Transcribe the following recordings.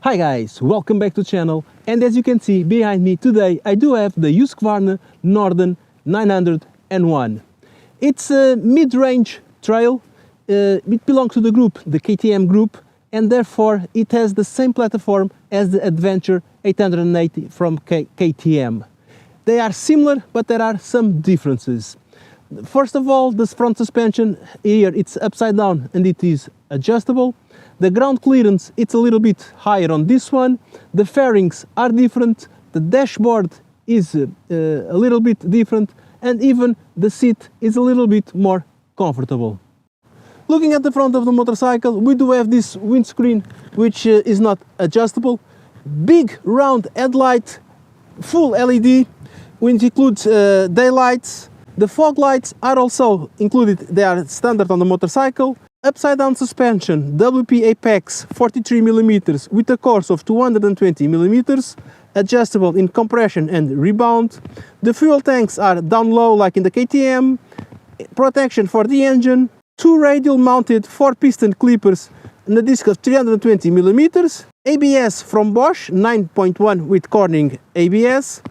Hi guys, welcome back to the channel, and as you can see behind me today I do have the Husqvarna Norden 901. It's a mid-range trail. It belongs to the group, the KTM group, and therefore it has the same platform as the Adventure 880 from KTM. They are similar, but there are some differences. First of all, the front suspension here, it's upside down and it is adjustable. The ground clearance, it's a little bit higher on this one. The fairings are different. The dashboard is a little bit different, and even the seat is a little bit more comfortable. Looking at the front of the motorcycle, we do have this windscreen which is not adjustable. Big round headlight, full LED, which includes daylights. The fog lights are also included, they are standard on the motorcycle. Upside down suspension, WP Apex 43mm with a course of 220mm, adjustable in compression and rebound. The fuel tanks are down low like in the KTM, protection for the engine, two radial mounted 4-piston clippers and a disc of 320mm, ABS from Bosch 9.1 with Corning ABS,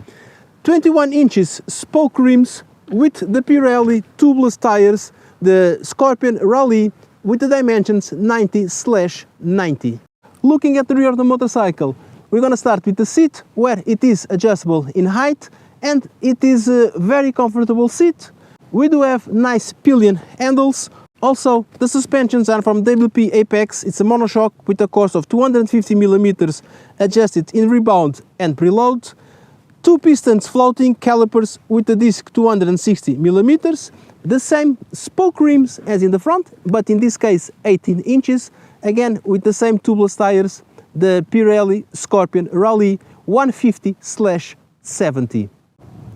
21 inches spoke rims with the Pirelli tubeless tires, the Scorpion Rally with the dimensions 90/90. Looking at the rear of the motorcycle, we're going to start with the seat, where it is adjustable in height and it is a very comfortable seat. We do have nice pillion handles. Also, the suspensions are from WP Apex. It's a monoshock with a course of 250mm, adjusted in rebound and preload. Two pistons floating calipers with the disc 260mm. The same spoke rims as in the front, but in this case 18 inches, again with the same tubeless tires, the Pirelli Scorpion Rally 150/70.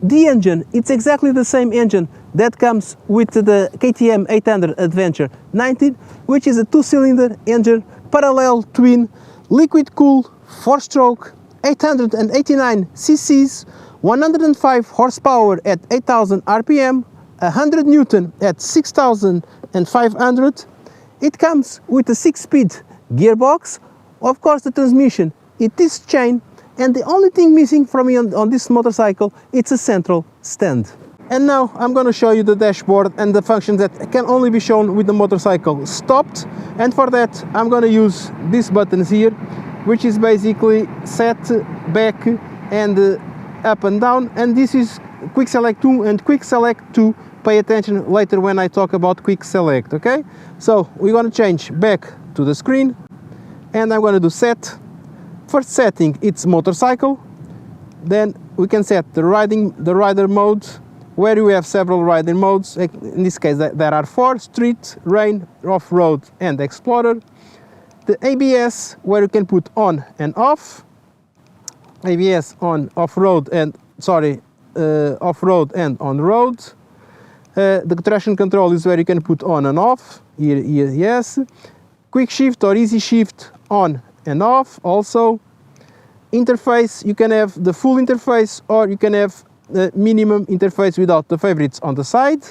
The engine, it's exactly the same engine that comes with the KTM 800 Adventure 19, which is a 2-cylinder engine, parallel twin, liquid cooled, 4-stroke, 889 cc's, 105 horsepower at 8000 rpm, 100 Newton at 6500. It comes with a 6-speed gearbox. Of course, the transmission, it is chain, and the only thing missing from me on this motorcycle, it's a central stand. And now I'm going to show you the dashboard and the functions that can only be shown with the motorcycle stopped, and for that I'm going to use these buttons here, which is basically set, back and up and down, and this is quick select 2 and quick select 2. Pay attention later when I talk about quick select, okay? So we're going to change back to the screen, and I'm going to do set. First setting, it's motorcycle. Then we can set the rider mode, where we have several rider modes. In this case there are 4: street, rain, off-road and explorer. The ABS, where you can put on and off. ABS on off-road and off-road and on road. The traction control is where you can put on and off. Here, yes. Quick shift or easy shift on and off also. Interface, you can have the full interface or you can have the minimum interface without the favorites on the side.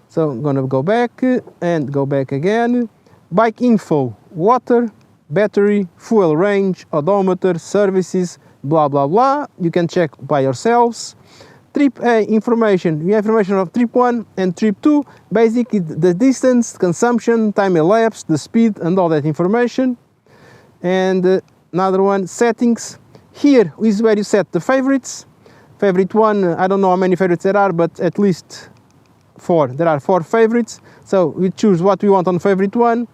So I'm gonna go back and go back again. Bike info, water, battery, fuel range, odometer, services, blah blah blah. You can check by yourselves. Trip A information, we have information of trip 1 and trip 2, basically the distance, consumption, time elapsed, the speed and all that information. And another one, settings. Here is where you set the favorites. Favorite 1, I don't know how many favorites there are, but at least 4. There are 4 favorites. So we choose what we want on favorite 1,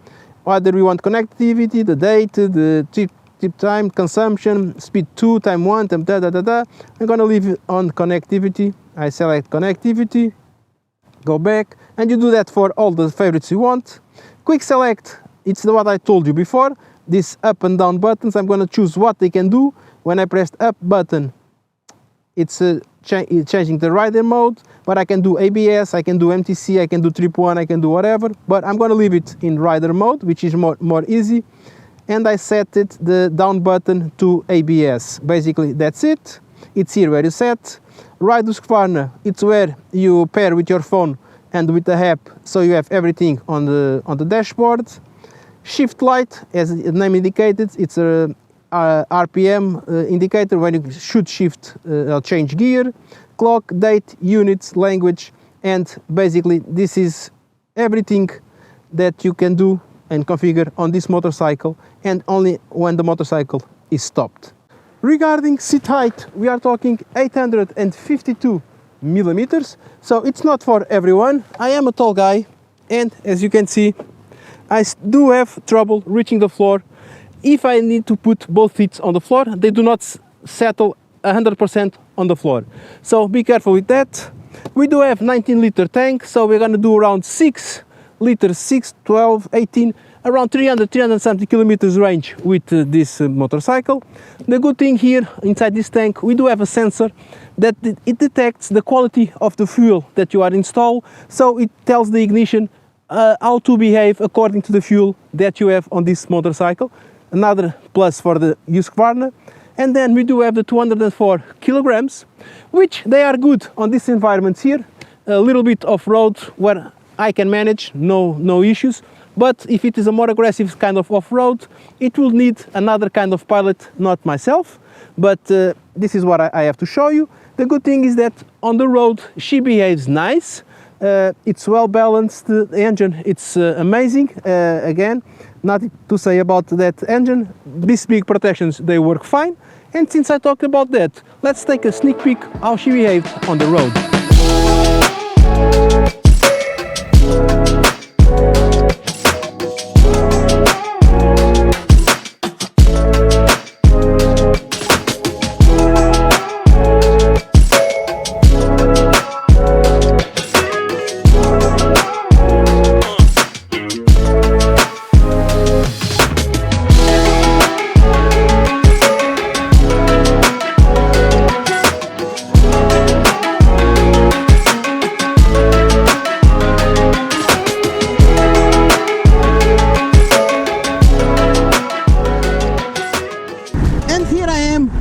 whether we want connectivity, the date, the trip time, consumption, speed 2, time 1, time da da da da. I'm gonna leave it on connectivity. I select connectivity, go back, and you do that for all the favorites you want. Quick select, it's what I told you before. These up and down buttons, I'm gonna choose what they can do. When I press up button, it's changing the rider mode, but I can do ABS, I can do MTC, I can do trip 1, I can do whatever, but I'm gonna leave it in rider mode, which is more easy. And I set it, the down button, to ABS. Basically that's it. It's here where you set. Ride Husqvarna, it's where you pair with your phone and with the app, so you have everything on the dashboard. Shift light, as the name indicated, it's a RPM indicator when you should shift or change gear, clock, date, units, language, and basically this is everything that you can do and configure on this motorcycle, and only when the motorcycle is stopped. Regarding seat height, we are talking 852 millimeters, so it's not for everyone. I am a tall guy, and as you can see, I do have trouble reaching the floor. If I need to put both feet on the floor, they do not settle 100% on the floor, so be careful with that. We do have 19-liter tank, so we're gonna do around 6 liters, 6, 12, 18, around 370 kilometers range with this motorcycle. The good thing here inside this tank, we do have a sensor that it detects the quality of the fuel that you are installed, so it tells the ignition how to behave according to the fuel that you have on this motorcycle. Another plus for the Husqvarna. And then we do have the 204 kilograms, which they are good on this environment here. A little bit off-road where I can manage, no issues. But if it is a more aggressive kind of off-road, it will need another kind of pilot, not myself. But this is what I have to show you. The good thing is that on the road she behaves nice. It's well balanced, the engine, it's amazing. Again, nothing to say about that engine. These big protections, they work fine. And since I talked about that, let's take a sneak peek how she behaved on the road.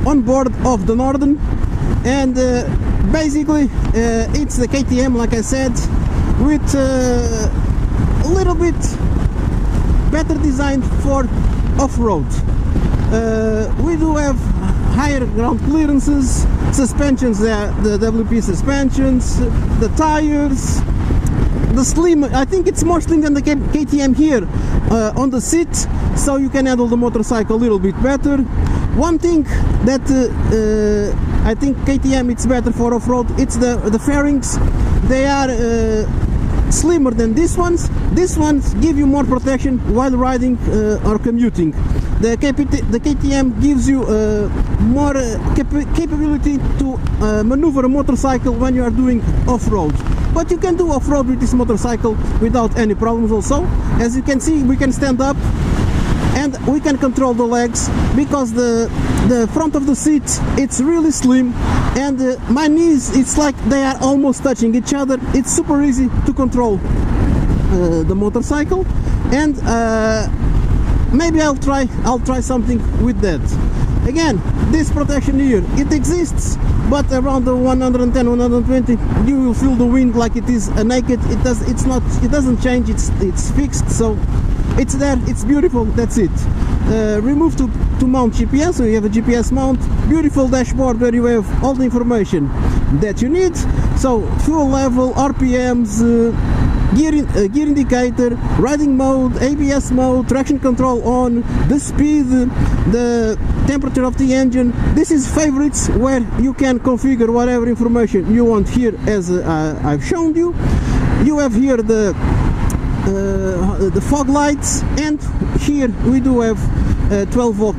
On board of the Norden, and basically it's the KTM, like I said, with a little bit better design for off-road. We do have higher ground clearances, suspensions, the WP suspensions, the tires, the slim. I think it's more slim than the KTM here on the seat, so you can handle the motorcycle a little bit better. One thing that I think KTM it's better for off-road, it's the fairings. They are slimmer than these ones. These ones give you more protection while riding or commuting. The KTM gives you more capability to maneuver a motorcycle when you are doing off-road. But you can do off-road with this motorcycle without any problems also. As you can see, we can stand up and we can control the legs, because the front of the seat, it's really slim, and my knees, it's like they are almost touching each other. It's super easy to control the motorcycle, and maybe I'll try something with that. Again, this protection here, it exists, but around the 110, 120, you will feel the wind like it is naked. It doesn't change. It's fixed, so it's there. It's beautiful. That's it. Remove to mount GPS, so you have a GPS mount. Beautiful dashboard where you have all the information that you need. So fuel level, RPMs, gear indicator, riding mode, ABS mode, traction control on, the speed, the temperature of the engine. This is favorites, where you can configure whatever information you want here, as I've shown you. You have here the fog lights, and here we do have 12 volt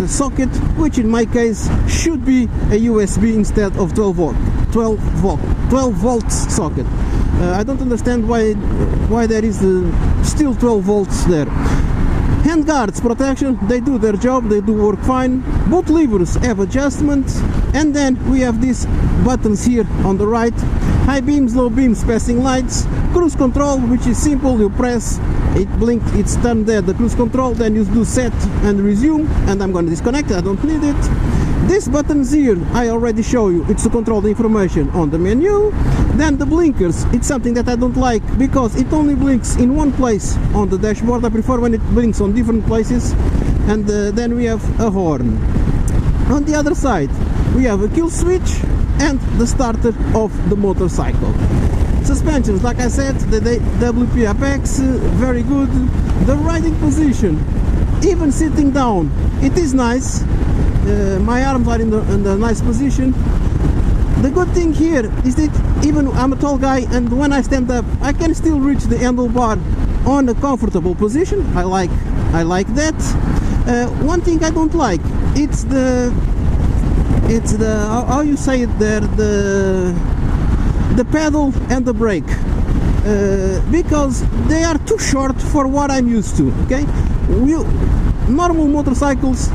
socket, which in my case should be a USB instead of 12 volt socket. I don't understand why there is still 12 volts there. Hand guards protection, they do their job, they do work fine. Both levers have adjustment, and then we have these buttons here on the right: high beams, low beams, passing lights, cruise control, which is simple. You press, it blinks, it's turned there, the cruise control, then you do set and resume, and I'm going to disconnect it, I don't need it. These buttons here, I already show you, it's to control the information on the menu. Then the blinkers, it's something that I don't like, because it only blinks in one place on the dashboard. I prefer when it blinks on different places. and then we have a horn. On the other side we have a kill switch and the starter of the motorcycle. Suspensions, like I said, the WP Apex, very good. The riding position, even sitting down, it is nice. My arms are in the nice position. The good thing here is that even I'm a tall guy, and when I stand up I can still reach the handlebar on a comfortable position. I like that. One thing I don't like, it's the how you say it there, the pedal and the brake, because they are too short for what I'm used to. Okay, normal motorcycles,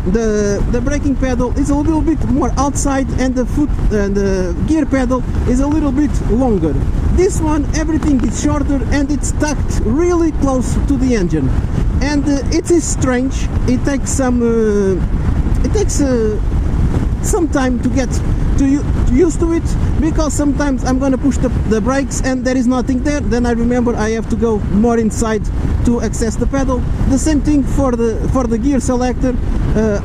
the braking pedal is a little bit more outside, and the foot and the gear pedal is a little bit longer. This one, everything is shorter and it's tucked really close to the engine, and it is strange. It takes some time to get used to it, because sometimes I'm gonna push the brakes and there is nothing there, then I remember I have to go more inside to access the pedal. The same thing for the gear selector.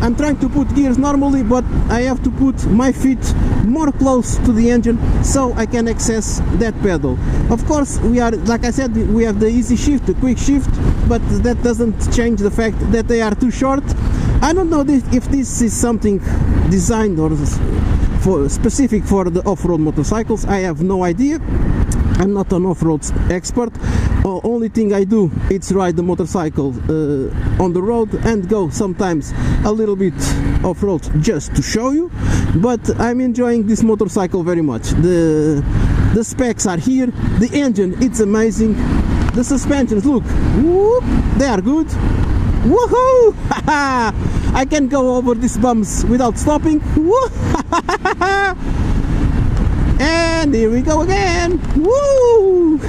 I'm trying to put gears normally, but I have to put my feet more close to the engine so I can access that pedal. Of course, we are, like I said, we have the easy shift, the quick shift, but that doesn't change the fact that they are too short. I don't know if this is something designed or specific for the off-road motorcycles. I have no idea. I'm not an off-road expert. Only thing I do is ride the motorcycle on the road and go sometimes a little bit off-road just to show you, but I'm enjoying this motorcycle very much. The specs are here, the engine, it's amazing. The suspensions, look, whoop, they are good. Woohoo! I can go over these bumps without stopping. And here we go again. Woo!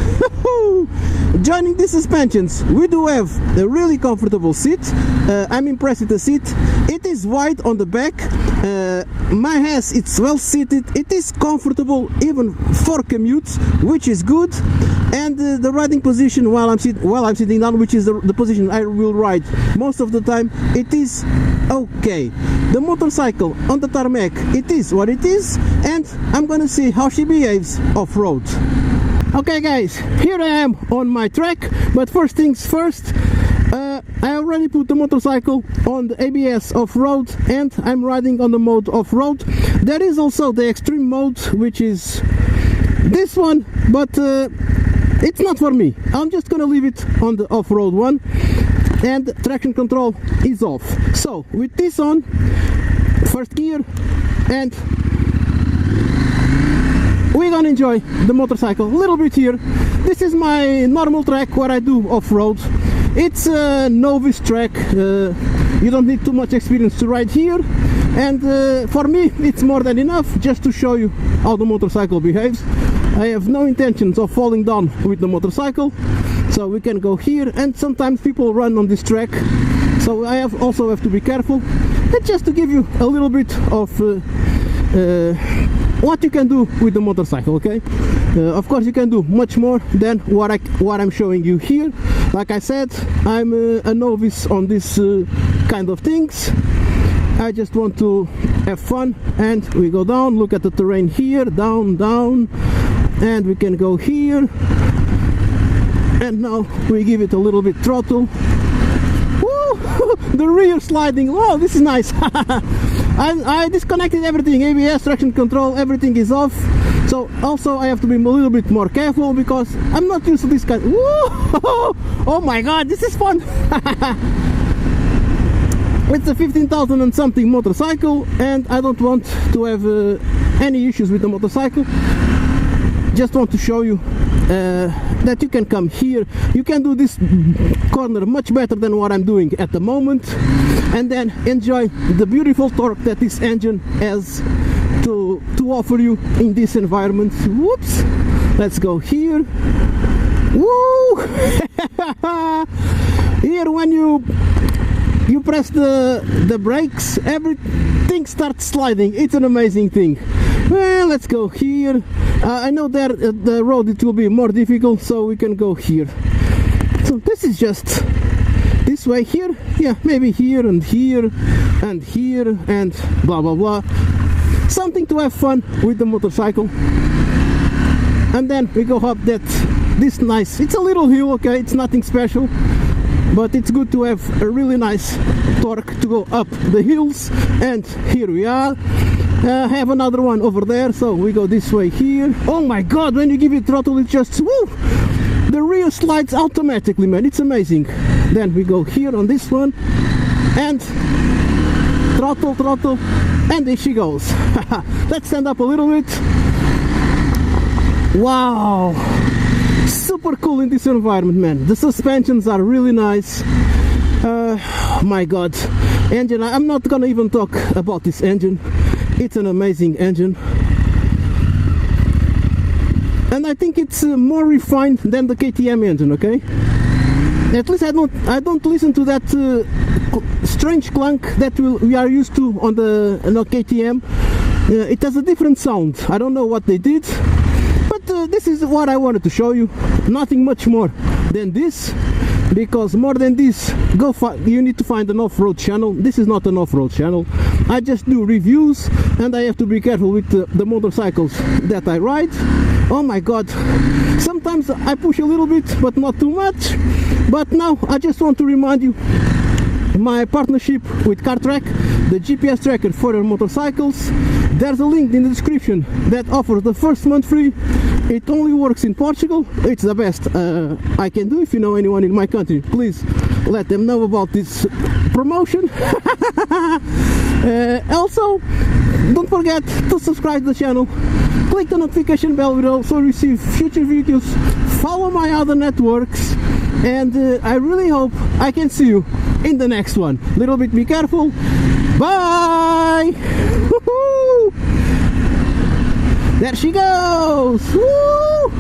Joining the suspensions, we do have a really comfortable seat. I'm impressed with the seat. It is wide on the back. My ass, it's well seated. It is comfortable even for commutes, which is good. And the riding position while I'm sitting down, which is the position I will ride most of the time, it is okay. The motorcycle on the tarmac, it is what it is, and I'm gonna see how she behaves off-road. Okay guys, here I am on my track, but first things first, I already put the motorcycle on the ABS off-road and I'm riding on the mode off-road. There is also the extreme mode, which is this one, but it's not for me. I'm just gonna leave it on the off-road one, and traction control is off. So with this on, first gear, and we're gonna enjoy the motorcycle a little bit here. This is my normal track where I do off-road. It's a novice track. You don't need too much experience to ride here, and for me it's more than enough just to show you how the motorcycle behaves. I have no intentions of falling down with the motorcycle, so we can go here, and sometimes people run on this track, so I also have to be careful. And just to give you a little bit of what you can do with the motorcycle, okay? Of course you can do much more than what I'm showing you here. Like I said, I'm a novice on this kind of things. I just want to have fun, and we go down, look at the terrain here, down, down, and we can go here, and now we give it a little bit throttle. Woo! The rear sliding, oh, this is nice. I disconnected everything, ABS, traction control, everything is off. So also I have to be a little bit more careful because I'm not used to this kind. Woo! Oh my god, this is fun. It's a 15,000 and something motorcycle, and I don't want to have any issues with the motorcycle. Just want to show you that you can come here, you can do this corner much better than what I'm doing at the moment, and then enjoy the beautiful torque that this engine has to offer you in this environment. Whoops! Let's go here. Woo! Here when you press the brakes, everything starts sliding. It's an amazing thing. Well, let's go here. I know that the road it will be more difficult, so we can go here. So this is just this this way here, yeah, maybe here and here and here and blah blah blah, something to have fun with the motorcycle. And then we go up this nice, it's a little hill, okay, it's nothing special, but it's good to have a really nice torque to go up the hills. And here we are. Have another one over there, so we go this way here. Oh my god, when you give it throttle, it just woo, the rear slides automatically, man, it's amazing. Then we go here on this one and throttle, and there she goes. Let's stand up a little bit. Wow, super cool in this environment, man. The suspensions are really nice. My god, engine, I'm not gonna even talk about this engine. It's an amazing engine, and I think it's more refined than the KTM engine, okay? At least I don't listen to that strange clunk that we are used to on the KTM. It has a different sound. I don't know what they did, but this is what I wanted to show you. Nothing much more than this, because more than this, you need to find an off-road channel. This is not an off-road channel. I just do reviews, and I have to be careful with the motorcycles that I ride. Oh my god, sometimes I push a little bit, but not too much. But now I just want to remind you my partnership with CarTrack, the GPS tracker for your motorcycles. There's a link in the description that offers the first month free. It only works in Portugal. It's the best I can do. If you know anyone in my country, please let them know about this promotion. Also, don't forget to subscribe to the channel, click the notification bell below so you receive future videos, follow my other networks, and I really hope I can see you in the next one. Little bit be careful. Bye. Woo-hoo! There she goes. Woo!